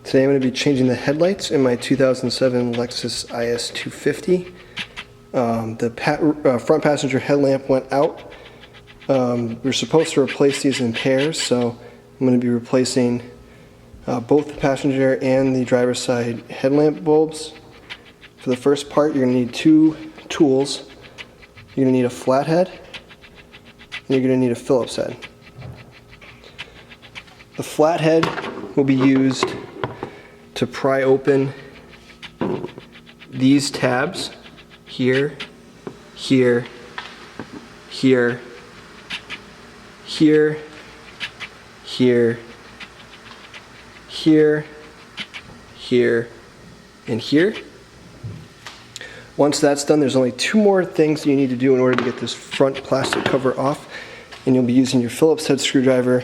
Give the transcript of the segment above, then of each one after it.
Today I'm going to be changing the headlights in my 2007 Lexus IS250. The front passenger headlamp went out. We're supposed to replace these in pairs, so I'm going to be replacing both the passenger and the driver's side headlamp bulbs. For the first part, you're going to need two tools. You're going to need a flathead, and you're going to need a Phillips head. The flathead will be used to pry open these tabs here, here, here, here, here, here, here, and here. Once that's done, there's only two more things you need to do in order to get this front plastic cover off, and you'll be using your Phillips head screwdriver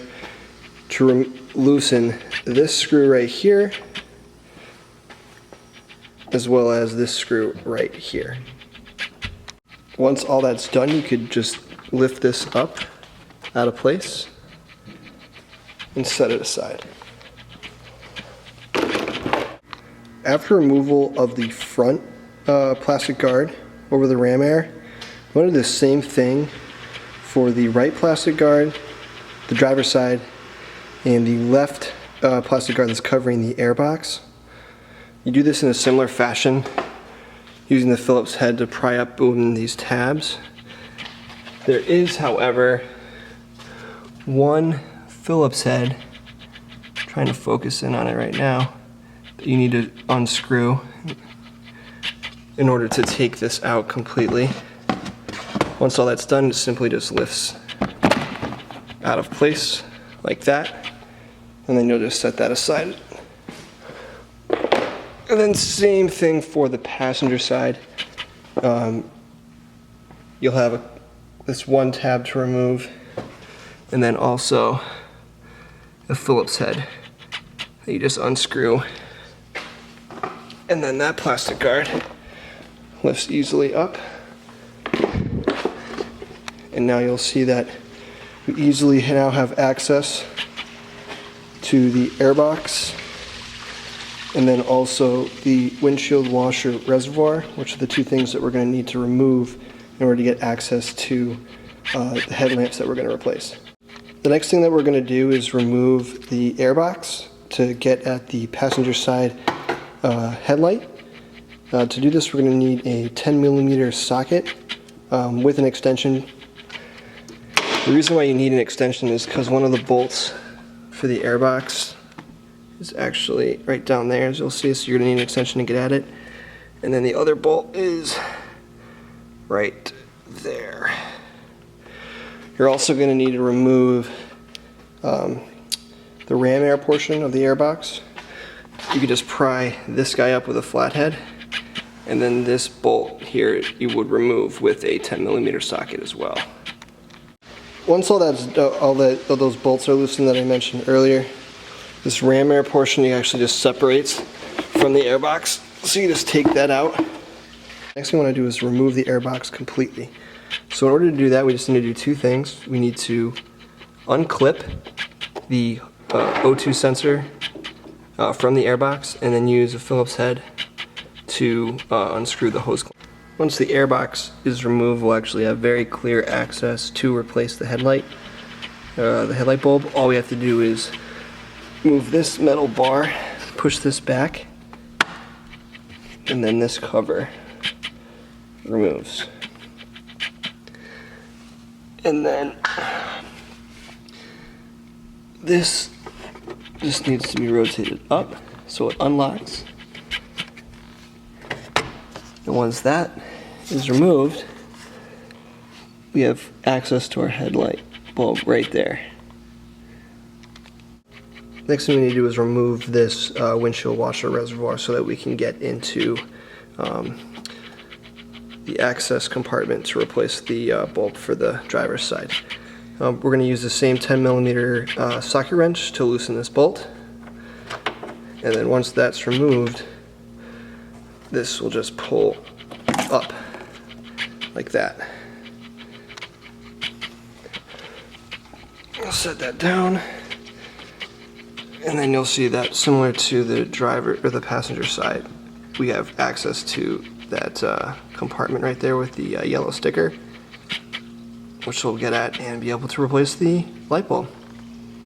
to loosen this screw right here, as well as this screw right here. Once all that's done, you could just lift this up out of place and set it aside. After removal of the front plastic guard over the ram air, I'm going to do the same thing for the right plastic guard, the driver's side, and the left plastic guard that's covering the airbox. You do this in a similar fashion, using the Phillips head to pry up open these tabs. There is, however, one Phillips head, I'm trying to focus in on it right now, that you need to unscrew in order to take this out completely. Once all that's done, it simply just lifts out of place like that, and then you'll just set that aside. And then same thing for the passenger side. You'll have this one tab to remove, and then also a Phillips head that you just unscrew, and then that plastic guard lifts easily up. And now you'll see that we easily now have access to the airbox, and then also the windshield washer reservoir, which are the two things that we're going to need to remove in order to get access to the headlamps that we're going to replace. The next thing that we're going to do is remove the airbox to get at the passenger side headlight. To do this, we're going to need a 10mm socket with an extension. The reason why you need an extension is because one of the bolts for the airbox is actually right down there, as you'll see, so you're going to need an extension to get at it. And then the other bolt is right there. You're also going to need to remove the ram air portion of the airbox. You could just pry this guy up with a flathead, and then this bolt here you would remove with a 10mm socket as well. Once all those bolts are loosened that I mentioned earlier, this ram air portion actually just separates from the airbox, so you just take that out. Next thing we want to do is remove the airbox completely. So in order to do that, we just need to do two things. We need to unclip the O2 sensor from the airbox, and then use a Phillips head to unscrew the hose clamp. Once the airbox is removed, we'll actually have very clear access to replace the headlight bulb. All we have to do is move this metal bar, push this back, and then this cover removes. And then this just needs to be rotated up so it unlocks. And once that is removed, we have access to our headlight bulb right there. Next thing we need to do is remove this windshield washer reservoir so that we can get into the access compartment to replace the bulb for the driver's side. We're going to use the same 10mm socket wrench to loosen this bolt, and then once that's removed, this will just pull up like that. I'll set that down, And then you'll see that similar to the driver or the passenger side, we have access to that compartment right there with the yellow sticker, which we'll get at and be able to replace the light bulb.